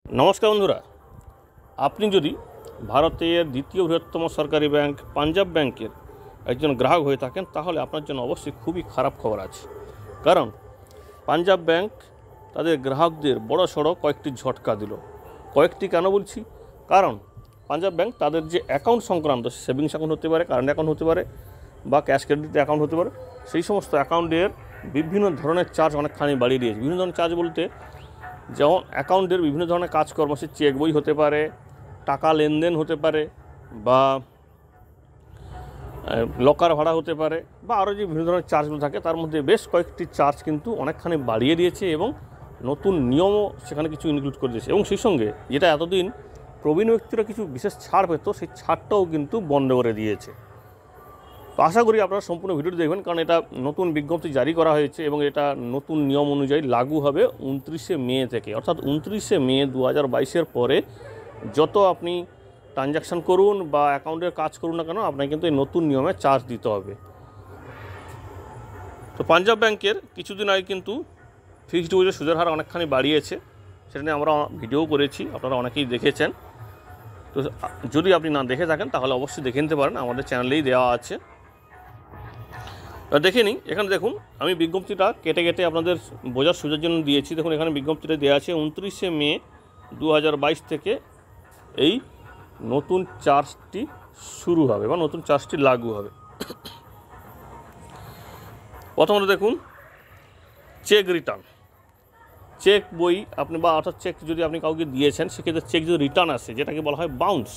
नमस्कार बंधुरा आपनी यदि भारतेर द्वितीय बृहत्तम सरकारी बैंक पंजाब बैंकेर एकजन ग्राहक हये थाकेन ताहले आपनार जन्य अवश्य खूबই खाराप खबर आछे। कारण पंजाब बैंक तादेर ग्राहकदेर बड़सड़ कयेकटी झटका दिल। कयेकटी केन बोलछि, कारण पंजाब बैंक तादेर जे अ্যাকাউন্ট संक्रांत सेविंग्स अ্যাকাউন্ট होते पारे, कारेंट अ্যাকাউন্ट होते पारे बा कैश क्रेडिट अ্যাকাউন্ট होते पारे, सेई समस्त अ্যাকাউন্টেर विभिन्न धरनेर चार्ज अनेकखानि बाड़िये दियेছে। विभिन्न धरनेर चार्ज बोलते যেমন অ্যাকাউন্টের বিভিন্ন ধরনের কাজকর্ম, সে চেক বই হতে পারে, টাকা লেনদেন হতে পারে, বা লকার ভাড়া হতে পারে, বা আরও যে বিভিন্ন ধরনের চার্জগুলো থাকে তার মধ্যে বেশ কয়েকটি চার্জ কিন্তু অনেকখানি বাড়িয়ে দিয়েছে এবং নতুন নিয়মও সেখানে কিছু ইনক্লুড করে দিয়েছে। এবং সেই সঙ্গে যেটা এতদিন প্রবীণ ব্যক্তিরা কিছু বিশেষ ছাড় পেত, সেই ছাড়টাও কিন্তু বন্ধ করে দিয়েছে। তো আশা করি আপনারা সম্পূর্ণ ভিডিওটি দেখবেন, কারণ এটা নতুন বিজ্ঞপ্তি জারি করা হয়েছে এবং এটা নতুন নিয়ম অনুযায়ী লাগু হবে 29শে মে থেকে। অর্থাৎ 29শে মে 2022-এর পরে যত আপনি ট্রানজ্যাকশান করুন বা অ্যাকাউন্টের কাজ করুন না কেন, আপনাকে কিন্তু এই নতুন নিয়মে চার্জ দিতে হবে। তো পাঞ্জাব ব্যাংকের কিছুদিন আগে কিন্তু ফিক্সড ডিপোজিটের সুদের হার অনেকখানি বাড়িয়েছে, সেটা নিয়ে আমরা ভিডিও করেছি, আপনারা অনেকেই দেখেছেন। তো যদি আপনি না দেখে থাকেন তাহলে অবশ্যই দেখে নিতে পারেন, আমাদের চ্যানেলেই দেওয়া আছে। দেখে নিই, এখানে দেখুন আমি বিজ্ঞপ্তিটা কেটে কেটে আপনাদের বোঝার সুবিধার জন্য দিয়েছি। দেখুন এখানে বিজ্ঞপ্তিটা দেওয়া আছে 29শে মে 2022 থেকে এই নতুন চার্জটি শুরু হবে বা নতুন চার্জটি লাগু হবে। প্রথমত দেখুন চেক রিটার্ন, চেক বই আপনি বা অর্থাৎ চেক যদি আপনি কাউকে দিয়েছেন সেক্ষেত্রে চেক যদি রিটার্ন আসে, যেটাকে বলা হয় বাউন্স।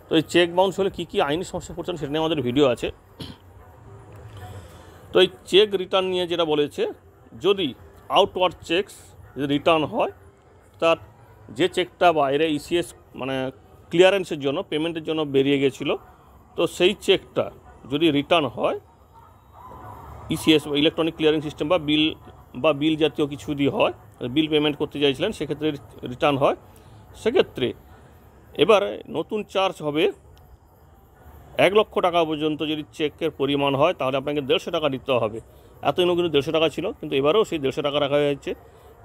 তো এই চেক বাউন্স হলে কী কী আইনি সমস্যা পড়ছেন সেটা নিয়ে আমাদের ভিডিও আছে। তো এই চেক রিটার্ন নিয়ে যেটা বলেছে, যদি আউটওয়ার্ড চেকস যদি রিটার্ন হয়, তার যে চেকটা বাইরে ইসিএস মানে ক্লিয়ারেন্সের জন্য পেমেন্টের জন্য বেরিয়ে গেছিলো, তো সেই চেকটা যদি রিটার্ন হয় ইসিএস বা ইলেকট্রনিক ক্লিয়ারিং সিস্টেম বা বিল জাতীয় কিছু যদি হয়, বিল পেমেন্ট করতে চাইছিলেন সেক্ষেত্রে রিটার্ন হয়, সেক্ষেত্রে এবারে নতুন চার্জ হবে 1 লক্ষ টাকা পর্যন্ত। যদি চেকের পরিমাণ হয় তাহলে আপনাকে 150 টাকা দিতে হবে। এতদিনও কিন্তু 150 টাকা ছিল, কিন্তু এবারেও সেই 150 টাকা রাখা হয়েছে।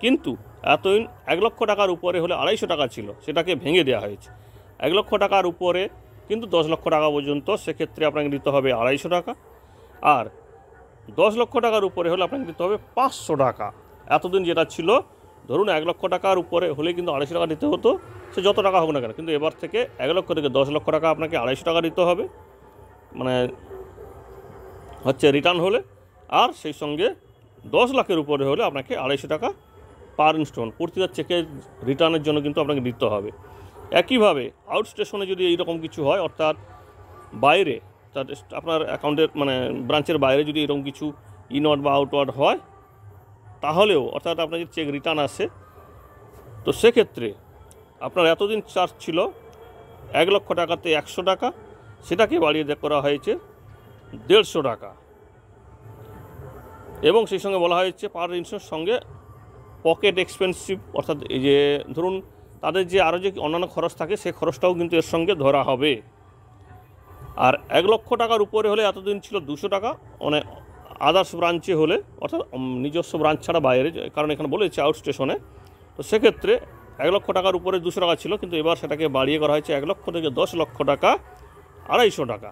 কিন্তু এতদিন 1 লক্ষ টাকার উপরে হলে 250 টাকা ছিল, সেটাকে ভেঙে দেওয়া হয়েছে। 1 লক্ষ টাকার উপরে কিন্তু 10 লক্ষ টাকা পর্যন্ত, সেক্ষেত্রে আপনাকে দিতে হবে 250 টাকা। আর 10 লক্ষ টাকার উপরে হলে আপনাকে দিতে হবে 500 টাকা। এতদিন যেটা ছিল, ধরুন 1 লক্ষ টাকার উপরে হলে কিন্তু 250 টাকা দিতে হতো, সে যত টাকা হোক না কেন, কিন্তু এবার থেকে 1 লক্ষ থেকে 10 লক্ষ টাকা আপনাকে 250 টাকা দিতে হবে, মানে হচ্ছে রিটার্ন হলে। আর সেই সঙ্গে 10 লাখের উপরে হলে আপনাকে 250 টাকা পার ইনস্টলমেন্ট প্রতিটা চেকের রিটার্নের জন্য কিন্তু আপনাকে দিতে হবে। একইভাবে আউট স্টেশনে যদি এইরকম কিছু হয়, অর্থাৎ বাইরে আপনার অ্যাকাউন্টের মানে ব্রাঞ্চের বাইরে যদি এরকম কিছু ইনওয়ার্ড বা আউটওয়ার্ড হয়, তাহলেও অর্থাৎ আপনার যদি চেক রিটার্ন আসে, তো সেক্ষেত্রে আপনার এতদিন চার্জ ছিল 1 লক্ষ টাকাতে 100 টাকা, সেটাকে বাড়িয়ে করা হয়েছে 150 টাকা। এবং সেই সঙ্গে বলা হয়েছে পার ইনস্টলের সঙ্গে পকেট এক্সপেন্সিভ, অর্থাৎ এই যে ধরুন তাদের যে আরও যে অন্যান্য খরচ থাকে সেই খরচটাও কিন্তু এর সঙ্গে ধরা হবে। আর 1 লক্ষ টাকার উপরে হলে এতদিন ছিল 200 টাকা, মানে আদার্স ব্রাঞ্চে হলে, অর্থাৎ নিজস্ব ব্রাঞ্চ ছাড়া বাইরে, কারণ এখানে বলেছে আউট স্টেশনে, তো সেক্ষেত্রে 1 লক্ষ টাকার উপরে 200 টাকা ছিল, কিন্তু এবার সেটাকে বাড়িয়ে করা হয়েছে 1 লক্ষ থেকে 10 লক্ষ টাকা 250 টাকা।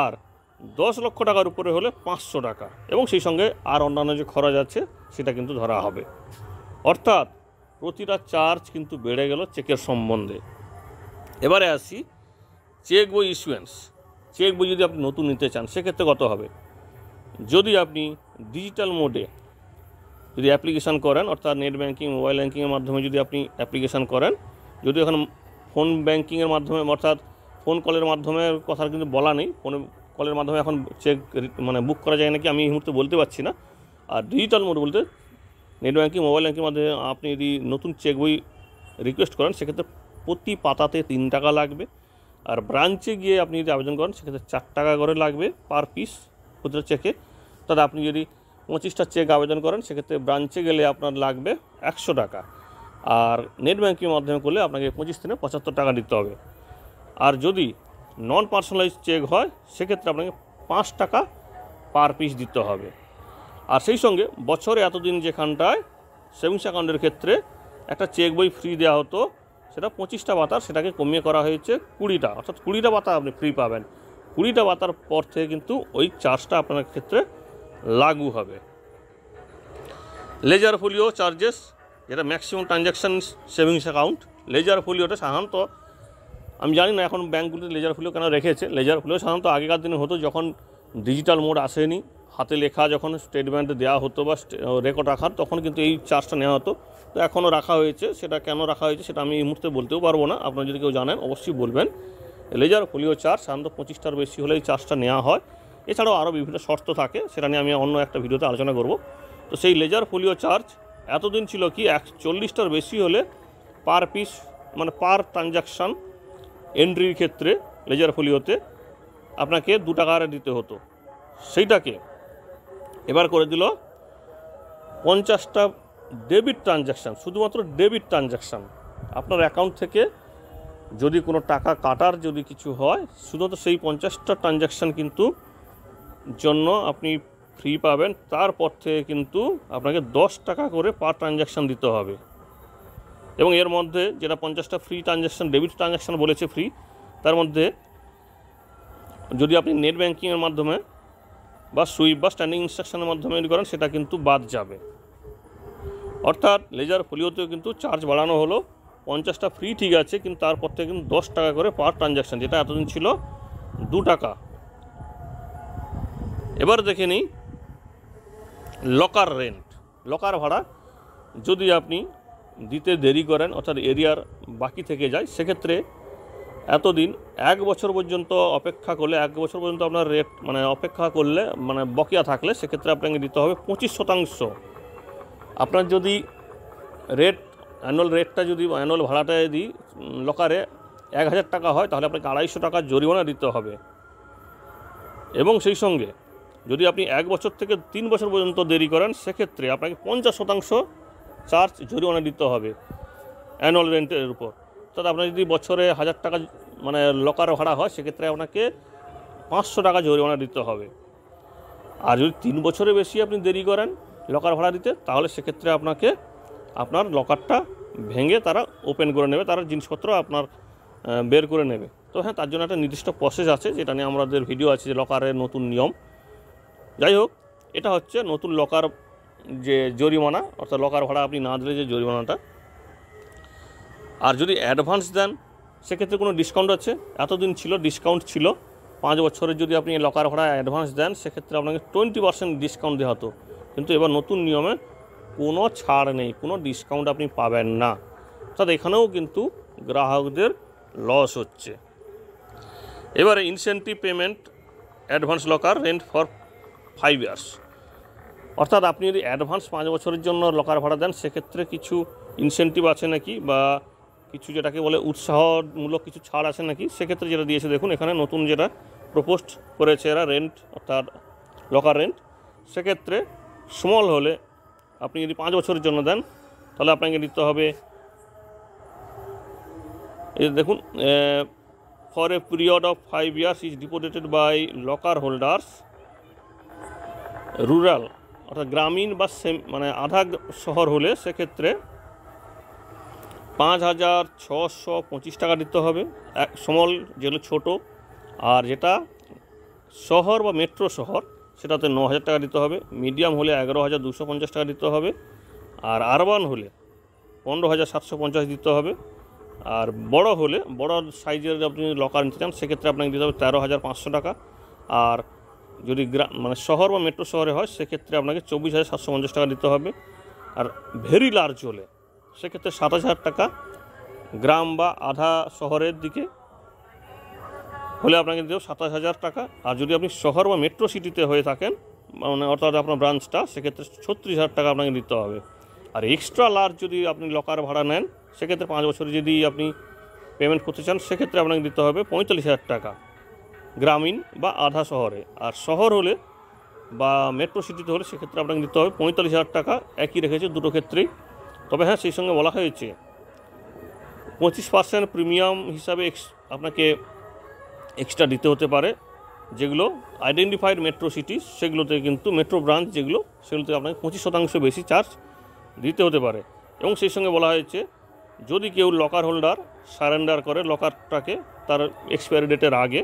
আর 10 লক্ষ টাকার উপরে হলে 500 টাকা, এবং সেই সঙ্গে আর অন্যান্য যে খরচ আছে সেটা কিন্তু ধরা হবে। অর্থাৎ প্রতিটা চার্জ কিন্তু বেড়ে গেল চেকের সম্বন্ধে। এবারে আসি চেক বই ইস্যুয়েন্স। চেক বই যদি আপনি নতুন নিতে চান সেক্ষেত্রে কত হবে? যদি আপনি ডিজিটাল মোডে যদি অ্যাপ্লিকেশান করেন, অর্থাৎ নেট ব্যাঙ্কিং মোবাইল ব্যাঙ্কিংয়ের মাধ্যমে যদি আপনি অ্যাপ্লিকেশান করেন, যদি এখন ফোন ব্যাঙ্কিংয়ের মাধ্যমে অর্থাৎ ফোন কলের মাধ্যমে কথা কিন্তু বলা নেই, ফোন কলের মাধ্যমে এখন চেক মানে বুক করা যায় নাকি আমি এই মুহূর্তে বলতে পারছি না। আর ডিজিটাল মোড বলতে নেট ব্যাঙ্কিং মোবাইল ব্যাঙ্কিংয়ের মাধ্যমে আপনি যদি নতুন চেক বই রিকোয়েস্ট করেন সেক্ষেত্রে প্রতি পাতাতে 3 টাকা লাগবে। আর ব্রাঞ্চে গিয়ে আপনি যদি আবেদন করেন সেক্ষেত্রে 4 টাকা করে লাগবে পার পিস প্রতিটা চেকে। অর্থাৎ আপনি যদি 25টা চেক আবেদন করেন সেক্ষেত্রে ব্রাঞ্চে গেলে আপনার লাগবে 100 টাকা। আর নেট ব্যাঙ্কিংয়ের মাধ্যমে করলে আপনাকে 25 দিনে 75 টাকা দিতে হবে। আর যদি নন পার্সোনালাইজ চেক হয় সেক্ষেত্রে আপনাকে 5 টাকা পার পিস দিতে হবে। আর সেই সঙ্গে বছরে এতদিন যেখানটায় সেভিংস অ্যাকাউন্টের ক্ষেত্রে একটা চেক বই ফ্রি দেওয়া হতো, সেটা 25টা পাতার, সেটাকে কমিয়ে করা হয়েছে 20টা, অর্থাৎ 20টা পাতা আপনি ফ্রি পাবেন। 20টা পাতার পর থেকে কিন্তু ওই চার্জটা আপনার ক্ষেত্রে লাগু হবে। লেজার ফোলিও চার্জেস, যেটা maximum transaction savings account. Ledger ফোলিওটা সাধারণত, আমি জানি না এখন ব্যাঙ্কগুলিতে লেজার ফোলিও কেন রেখেছে। লেজার ফোলিও সাধারণত আগেকার দিনে হতো, যখন ডিজিটাল মোড আসেনি, হাতে লেখা যখন স্টেটমেন্টে দেওয়া হতো বা রেকর্ড রাখার, তখন কিন্তু এই চার্জটা নেওয়া হতো। তো এখনও রাখা হয়েছে, সেটা কেন রাখা হয়েছে সেটা আমি এই মুহূর্তে বলতেও পারবো না, আপনারা যদি কেউ জানেন অবশ্যই বলবেন। লেজার ফোলিও চার্জ সাধারণত 25টার বেশি হলে এই চার্জটা নেওয়া হয়। এছাড়াও আরও বিভিন্ন শর্ত থাকে, সেটা নিয়ে আমি অন্য একটা ভিডিওতে আলোচনা করব। তো সেই লেজার ফোলিও চার্জ এতদিন ছিল কি 40টার বেশি হলে পার পিস, মানে পার ট্রানজ্যাকশান এন্ট্রির ক্ষেত্রে লেজার ফোলিওতে আপনাকে 2 টাকা দিতে হতো। সেইটাকে এবার করে দিল 50টা ডেবিট ট্রানজ্যাকশান, শুধুমাত্র ডেবিট ট্রানজ্যাকশান। আপনার অ্যাকাউন্ট থেকে যদি কোনো টাকা কাটার যদি কিছু হয়, শুধুমাত্র সেই 50টা ট্রানজ্যাকশান কিন্তু জন্য আপনি ফ্রি পাবেন। তারপর থেকে কিন্তু আপনাকে 10 টাকা করে পার ট্রানজ্যাকশান দিতে হবে। এবং এর মধ্যে যেটা 50টা ফ্রি ট্রানজ্যাকশান, ডেবিট ট্রানজ্যাকশান বলেছে ফ্রি, তার মধ্যে যদি আপনি নেট ব্যাঙ্কিংয়ের মাধ্যমে বা সুইপ বা স্ট্যান্ডিং ইনস্ট্রাকশনের মাধ্যমে করেন, সেটা কিন্তু বাদ যাবে। অর্থাৎ লেজার ফোলিওতেও কিন্তু চার্জ বাড়ানো হলো। 50টা ফ্রি ঠিক আছে, কিন্তু তারপর থেকে কিন্তু 10 টাকা করে পার ট্রানজ্যাকশান, যেটা এতদিন ছিল 2 টাকা। এবার দেখে নিই লকার রেন্ট, লকার ভাড়া যদি আপনি দিতে দেরি করেন, অর্থাৎ এরিয়ার বাকি থেকে যায়, সেক্ষেত্রে এতদিন 1 বছর পর্যন্ত অপেক্ষা করলে, 1 বছর পর্যন্ত আপনার রেট মানে অপেক্ষা করলে, মানে বকেয়া থাকলে, সেক্ষেত্রে আপনাকে দিতে হবে 25%। আপনার যদি রেট, অ্যানুয়াল রেটটা যদি অ্যানুয়াল ভাড়াটা যদি লকারে 1000 টাকা হয়, তাহলে আপনাকে 250 টাকা জরিমানা দিতে হবে। এবং সেই সঙ্গে যদি আপনি 1 বছর থেকে 3 বছর পর্যন্ত দেরি করেন, সেক্ষেত্রে আপনাকে 50% চার্জ জরিমানা দিতে হবে অ্যানুয়াল রেন্টের উপর। অর্থাৎ আপনার যদি বছরে 1000 টাকা মানে লকার ভাড়া হয়, সেক্ষেত্রে আপনাকে 500 টাকা জরিমানা দিতে হবে। আর যদি 3 বছরের বেশি আপনি দেরি করেন লকার ভাড়া দিতে, তাহলে সেক্ষেত্রে আপনাকে আপনার লকারটা ভেঙে তারা ওপেন করে নেবে, তারা জিনিসপত্র আপনার বের করে নেবে। তো হ্যাঁ, তার জন্য একটা নির্দিষ্ট প্রসেস আছে, যেটা নিয়ে আমাদের ভিডিও আছে, যে লকারের নতুন নিয়ম। যাই হোক, এটা হচ্ছে নতুন লকার যে জরিমানা, অর্থাৎ লকার ভাড়া আপনি না দিলে যে জরিমানাটা। আর যদি অ্যাডভান্স দেন, সেক্ষেত্রে কোনো ডিসকাউন্ট আছে। এতদিন ছিল ডিসকাউন্ট ছিল, 5 বছরের যদি আপনি লকার ভাড়া অ্যাডভান্স দেন, সেক্ষেত্রে আপনাকে 20% ডিসকাউন্ট দেওয়া হতো। কিন্তু এবার নতুন নিয়মে কোনো ছাড় নেই, কোনো ডিসকাউন্ট আপনি পাবেন না। অর্থাৎ এখানেও কিন্তু গ্রাহকদের লস হচ্ছে। এবারে incentive payment advance locker rent for 5 years. অর্থাৎ আপনি যদি অ্যাডভান্স 5 বছরের জন্য লকার ভাড়া দেন, সেক্ষেত্রে কিছু ইনসেন্টিভ আছে নাকি, বা কিছু যেটাকে বলে উৎসাহমূলক কিছু ছাড় আছে নাকি। সেক্ষেত্রে যেটা দিয়েছে দেখুন, এখানে নতুন যেটা প্রপোজড করেছে এরা রেন্ট, অর্থাৎ লকার রেন্ট, সেক্ষেত্রে স্মল হলে আপনি যদি 5 বছরের জন্য দেন, তাহলে আপনাকে দিতে হবে, এই দেখুন, for a period of 5 years is deposited by locker holders rural, অর্থাৎ গ্রামীণ বা মানে আধা শহর হলে, সেক্ষেত্রে 5625 টাকা দিতে হবে স্মল, যেগুলো ছোটো। আর যেটা শহর বা মেট্রো শহর, সেটাতে 9000 টাকা দিতে হবে। মিডিয়াম হলে 11250 টাকা দিতে হবে। আর আরবান হলে 15750 দিতে হবে। আর বড় হলে, বড় সাইজের আপনি লকার নিতে চান, সেক্ষেত্রে আপনাকে দিতে হবে 13500 টাকা। আর যদি মানে শহর বা মেট্রো শহরে হয়, সেক্ষেত্রে আপনাকে 24750 টাকা দিতে হবে। আর ভেরি লার্জ হলে, সেক্ষেত্রে 7000 টাকা। গ্রাম বা আধা শহরের দিকে হলে আপনাকে দিতে হবে 27000 টাকা। আর যদি আপনি শহর বা মেট্রো সিটিতে হয়ে থাকেন, মানে অর্থাৎ আপনার ব্রাঞ্চটা, সেক্ষেত্রে 36000 টাকা আপনাকে দিতে হবে। আর এক্সট্রা লার্জ যদি আপনি লকার ভাড়া নেন, সেক্ষেত্রে 5 বছরে যদি আপনি পেমেন্ট করতে চান, সেক্ষেত্রে আপনাকে দিতে হবে 45000 টাকা গ্রামীণ বা আধা শহরে। আর শহর হলে বা মেট্রো সিটিতে হলে, সেক্ষেত্রে আপনাকে দিতে হবে 45000 টাকা। একই রেখেছে দুটো ক্ষেত্রেই। তবে হ্যাঁ, সেই সঙ্গে বলা হয়েছে 25% প্রিমিয়াম হিসাবে আপনাকে এক্সট্রা দিতে হতে পারে, যেগুলো আইডেন্টিফাইড মেট্রো সিটি, সেগুলোতে কিন্তু মেট্রো ব্রাঞ্চ যেগুলো, সেগুলোতে আপনাকে 25% বেশি চার্জ দিতে হতে পারে। এবং সেই সঙ্গে বলা হয়েছে যদি কেউ লকার হোল্ডার সারেন্ডার করে লকারটাকে তার এক্সপায়ারি ডেটের আগে,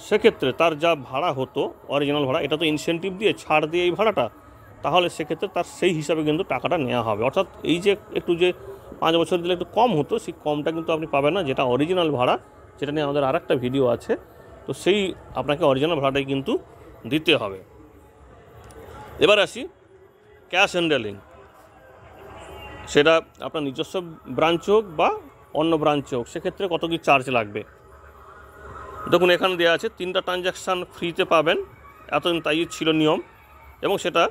সেক্ষেত্রে তার যা ভাড়া হতো অরিজিনাল ভাড়া, এটা তো ইনসেন্টিভ দিয়ে ছাড় দিয়ে এই ভাড়াটা, তাহলে সেক্ষেত্রে তার সেই হিসাবে কিন্তু টাকাটা নেওয়া হবে। অর্থাৎ এই যে একটু যে 5 বছর দিলে একটু কম হতো, সেই কমটা কিন্তু আপনি পাবেন না, যেটা অরিজিনাল ভাড়া, যেটা নিয়ে আমাদের আরেকটা ভিডিও আছে। তো সেই আপনাকে অরিজিনাল ভাড়াটাই কিন্তু দিতে হবে। এবার আসি ক্যাশ হ্যান্ডেলিং, সেটা আপনার নিজস্ব ব্রাঞ্চ হোক বা অন্য ব্রাঞ্চে হোক, সেক্ষেত্রে কত কী চার্জ লাগবে। দেখুন এখানে দেওয়া আছে 3টা ট্রানজ্যাকশান ফ্রিতে পাবেন, এতদিন তাই ছিল নিয়ম, এবং সেটা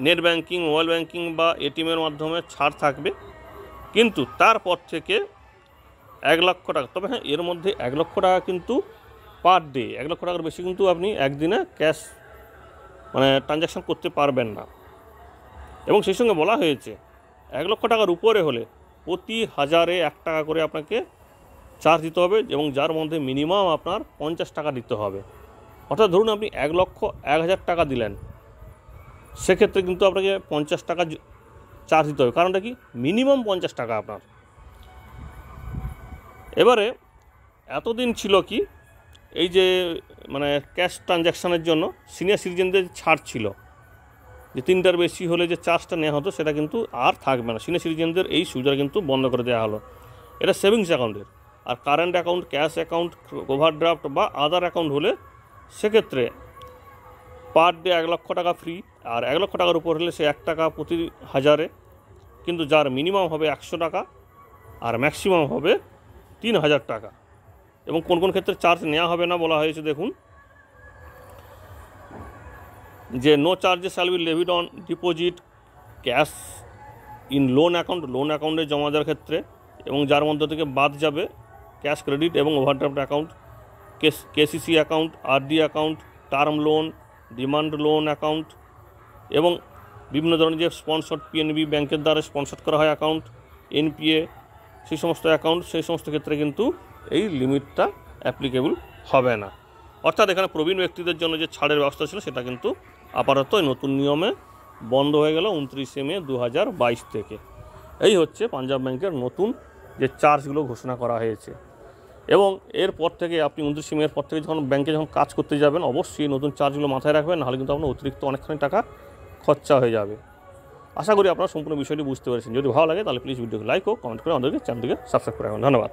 নেট ব্যাঙ্কিং, মোবাইল ব্যাঙ্কিং বা এটিএমের মাধ্যমে ছাড় থাকবে। কিন্তু তারপর থেকে 1 লক্ষ টাকা, তবে হ্যাঁ এর মধ্যে 1 লক্ষ টাকা কিন্তু পার ডে, 1 লক্ষ টাকার বেশি কিন্তু আপনি একদিনে ক্যাশ ট্রানজ্যাকশান করতে পারবেন না। এবং সেই সঙ্গে বলা হয়েছে 1 লক্ষ টাকার উপরে হলে প্রতি 1000-এ 1 টাকা করে আপনাকে চার্জ দিতে হবে, এবং যার মধ্যে মিনিমাম আপনার 50 টাকা দিতে হবে। অর্থাৎ ধরুন আপনি 1,01,000 টাকা দিলেন, সেক্ষেত্রে কিন্তু আপনাকে 50 টাকা চার্জ দিতে হবে। কারণটা কি, মিনিমাম 50 টাকা আপনার। এবারে এতদিন ছিল কি, এই যে ক্যাশ ট্রানজ্যাকশানের জন্য সিনিয়র সিটিজেনদের ছাড় ছিল, যে 3টার বেশি হলে যে চার্জটা নেওয়া হতো সেটা কিন্তু আর থাকবে না। সিনিয়র সিটিজেনদের এই সুবিধাটা কিন্তু বন্ধ করে দেওয়া হলো। এটা সেভিংস অ্যাকাউন্টের। আর current account, cash account, overdraft বা আদার অ্যাকাউন্ট হলে সেক্ষেত্রে পার ডে 1 লক্ষ টাকা ফ্রি, আর 1 লক্ষ টাকার উপর হলে সে 1 টাকা প্রতি 1000-এ, কিন্তু যার মিনিমাম হবে 100 টাকা আর ম্যাক্সিমাম হবে 3000 টাকা। এবং কোন কোন ক্ষেত্রে চার্জ নেওয়া হবে না বলা হয়েছে দেখুন, যে no charges shall be levied on deposit cash in loan account, loan অ্যাকাউন্টে জমা দেওয়ার ক্ষেত্রে, এবং যার মধ্যে থেকে বাদ যাবে ক্যাশ ক্রেডিট এবং overdraft account, KCC account, RD account, term loan, demand loan account, এবং বিভিন্ন ধরনের যে স্পন্সর্ড পিএনবি ব্যাংকের দ্বারা স্পন্সর করা হয় অ্যাকাউন্ট, এনপিএ, সেই সমস্ত অ্যাকাউন্ট, সেই সমস্ত ক্ষেত্রে কিন্তু এই লিমিটটা অ্যাপ্লিকেবল হবে না। অর্থাৎ এখানে প্রবীণ ব্যক্তিদের জন্য যে ছাড়ের ব্যবস্থা ছিল সেটা কিন্তু আপাতত নতুন নিয়মে বন্ধ হয়ে গেল 29শে মে 2022 থেকে। এই হচ্ছে পাঞ্জাব ব্যাংকের নতুন যে চার্জগুলো ঘোষণা করা হয়েছে। এবং এরপর থেকে আপনি 29শে মের পর থেকে যখন ব্যাংকে যখন কাজ করতে যাবেন, অবশ্যই নতুন চার্জগুলো মাথায় রাখবেন, নাহলে কিন্তু আপনার অতিরিক্ত অনেকখানি টাকা খরচা হয়ে যাবে। আশা করি আপনারা সম্পূর্ণ বিষয়টি বুঝতে পেরেছেন। যদি ভালো লাগে তাহলে প্লিজ ভিডিওকে লাইক ও কমেন্ট করে আমাদেরকে চ্যানেলটিকে সাবস্ক্রাইব করে রাখুন। ধন্যবাদ।